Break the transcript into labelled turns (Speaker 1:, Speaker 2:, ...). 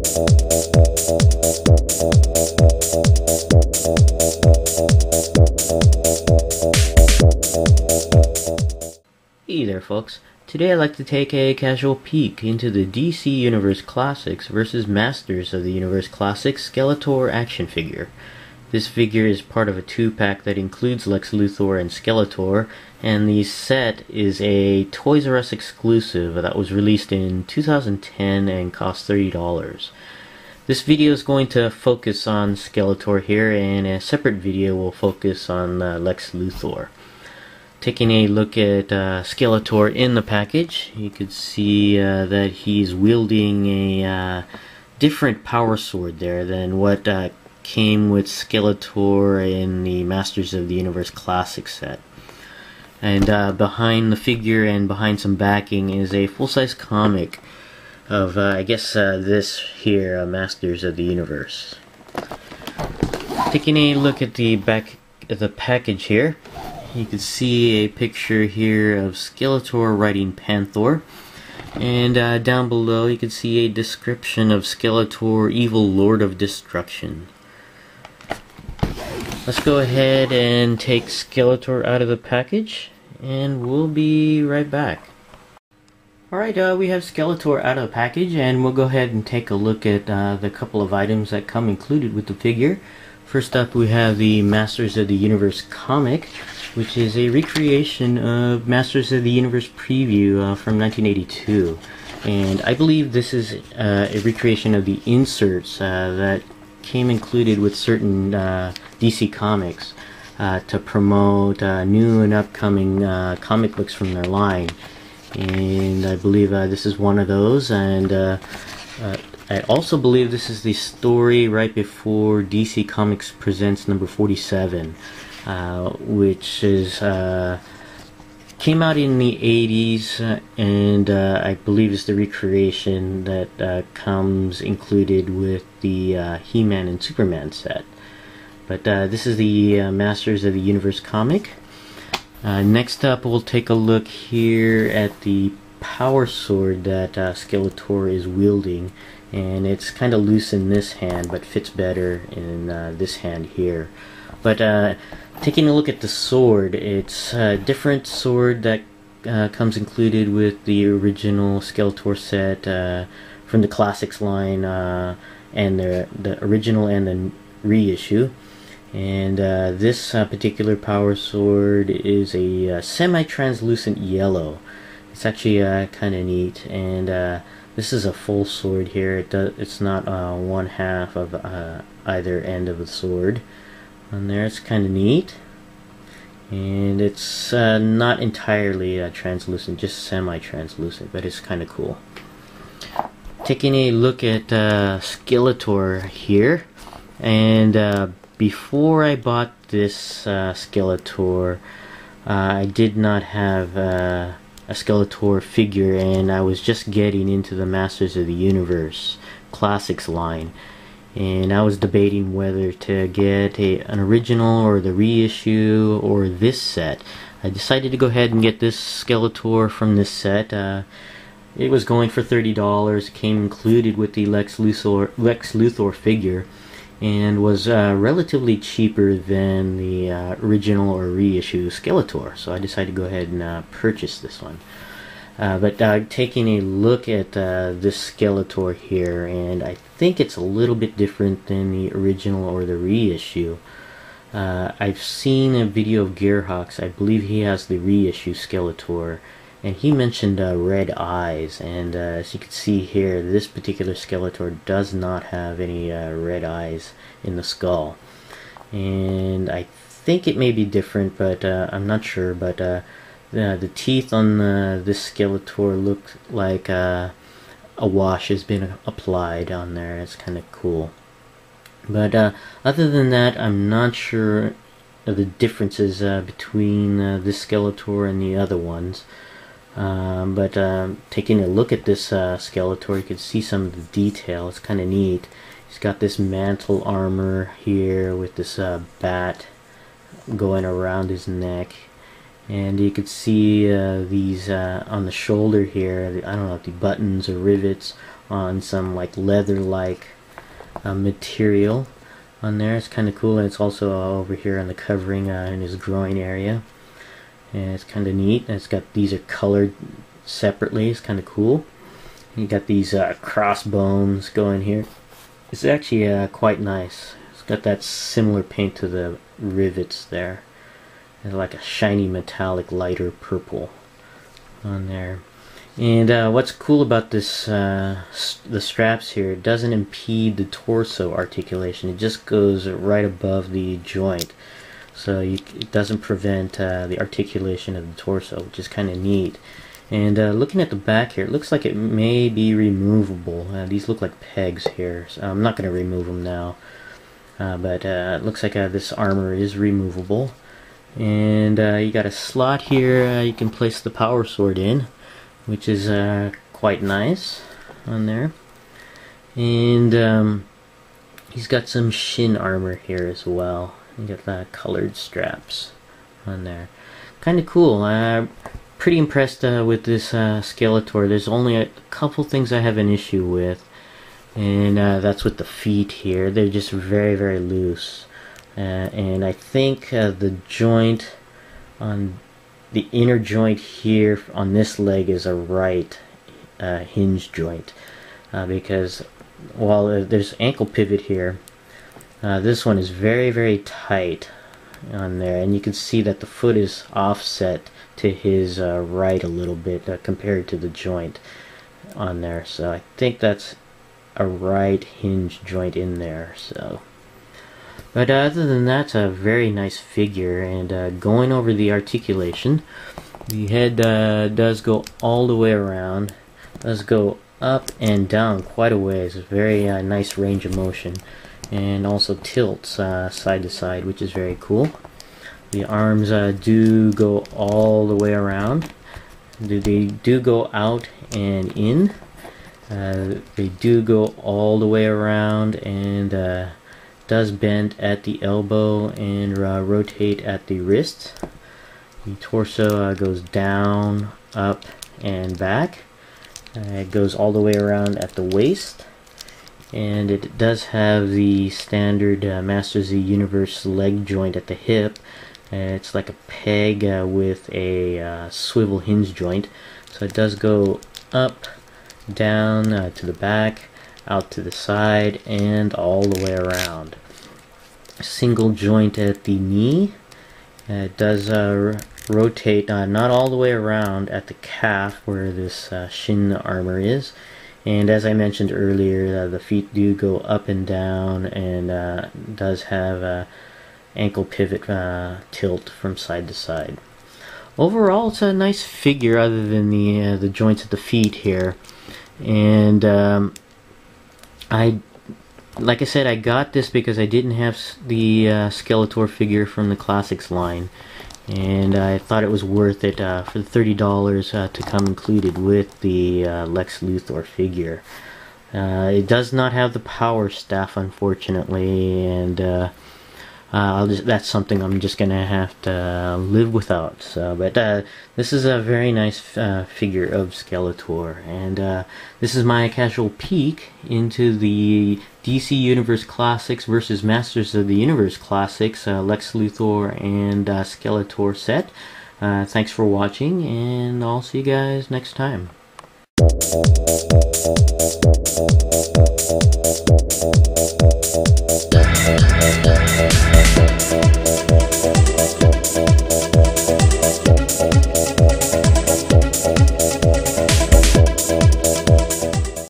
Speaker 1: Hey there folks, today I'd like to take a casual peek into the DC Universe Classics vs. Masters of the Universe Classics Skeletor action figure. This figure is part of a 2-pack that includes Lex Luthor and Skeletor, and the set is a Toys R Us exclusive that was released in 2010 and cost $30. This video is going to focus on Skeletor here, and a separate video will focus on Lex Luthor. Taking a look at Skeletor in the package, you could see that he's wielding a different power sword there than what came with Skeletor in the Masters of the Universe Classic set. And behind the figure and behind some backing is a full-size comic of, I guess, this here, Masters of the Universe. Taking a look at the back of the package here, you can see a picture here of Skeletor riding Panther, and down below you can see a description of Skeletor, Evil Lord of Destruction. Let's go ahead and take Skeletor out of the package, and we'll be right back. Alright, we have Skeletor out of the package, and we'll go ahead and take a look at the couple of items that come included with the figure. First up, we have the Masters of the Universe comic, which is a recreation of Masters of the Universe preview from 1982. And I believe this is a recreation of the inserts that came included with certain DC comics to promote new and upcoming comic books from their line. And I believe this is one of those, and I also believe this is the story right before DC Comics Presents number 47, which is came out in the 80s, and I believe is the recreation that comes included with the He-Man and Superman set. But this is the Masters of the Universe comic. Next up, we'll take a look here at the power sword that Skeletor is wielding, and it's kind of loose in this hand but fits better in this hand here. But taking a look at the sword, it's a different sword that comes included with the original Skeletor set from the Classics line, and the original and the reissue. And this particular power sword is a semi-translucent yellow. It's actually kind of neat, and this is a full sword here. It's not one half of either end of the sword. On there, it's kind of neat, and it's not entirely translucent, just semi-translucent, but it's kind of cool. Taking a look at Skeletor here, and before I bought this Skeletor, I did not have a Skeletor figure, and I was just getting into the Masters of the Universe Classics line, and I was debating whether to get an original or the reissue or this set. I decided to go ahead and get this Skeletor from this set. It was going for $30, came included with the Lex Luthor figure, and was relatively cheaper than the original or reissue Skeletor, so I decided to go ahead and purchase this one. But taking a look at this Skeletor here, and I think it's a little bit different than the original or the reissue. I've seen a video of Gearhawks. I believe he has the reissue Skeletor, and he mentioned red eyes, and as you can see here, this particular Skeletor does not have any red eyes in the skull. And I think it may be different, but I'm not sure. But the teeth on this Skeletor look like a wash has been applied on there. It's kind of cool. But other than that, I'm not sure of the differences between this Skeletor and the other ones. But taking a look at this Skeletor, you can see some of the detail. It's kind of neat. He's got this mantle armor here with this bat going around his neck, and you could see these on the shoulder here. I don't know if the buttons or rivets on some like leather-like material on there. It's kind of cool, and it's also over here on the covering in his groin area, and it's kind of neat. And it's got, these are colored separately. It's kind of cool. And you got these crossbones going here. It's actually quite nice. It's got that similar paint to the rivets there. It's like a shiny metallic lighter purple on there. And what's cool about this, the straps here, it doesn't impede the torso articulation. It just goes right above the joint, so it doesn't prevent the articulation of the torso, which is kind of neat. And looking at the back here, it looks like it may be removable. These look like pegs here, so I'm not going to remove them now. But it looks like this armor is removable. And you got a slot here you can place the power sword in, which is quite nice on there. And he's got some shin armor here as well. You got the colored straps on there. Kind of cool. Pretty impressed with this Skeletor. There's only a couple things I have an issue with, and that's with the feet here. They're just very, very loose. And I think the joint on the inner joint here on this leg is a right hinge joint, because while there's ankle pivot here, this one is very, very tight on there, and you can see that the foot is offset to his right a little bit compared to the joint on there. So I think that's a right hinge joint in there. So, but other than that, it's a very nice figure. And going over the articulation, the head does go all the way around, does go up and down quite a ways. It's a very nice range of motion, and also tilts side to side, which is very cool. The arms do go all the way around. They do go out and in. They do go all the way around, and does bend at the elbow and rotate at the wrist. The torso goes down, up, and back. It goes all the way around at the waist. And it does have the standard Masters of the Universe leg joint at the hip. It's like a peg with a swivel hinge joint. So it does go up, down to the back, out to the side, and all the way around. Single joint at the knee. It does rotate not all the way around at the calf where this shin armor is. And as I mentioned earlier, the feet do go up and down, and does have ankle pivot tilt from side to side. Overall, it's a nice figure other than the joints at the feet here. And like I said, I got this because I didn't have the Skeletor figure from the Classics line, and I thought it was worth it for the $30 to come included with the Lex Luthor figure. It does not have the power staff, unfortunately, and that's something I'm just gonna have to live without. So, but this is a very nice figure of Skeletor, and this is my casual peek into the DC Universe Classics versus Masters of the Universe Classics Lex Luthor and Skeletor set. Thanks for watching, and I'll see you guys next time.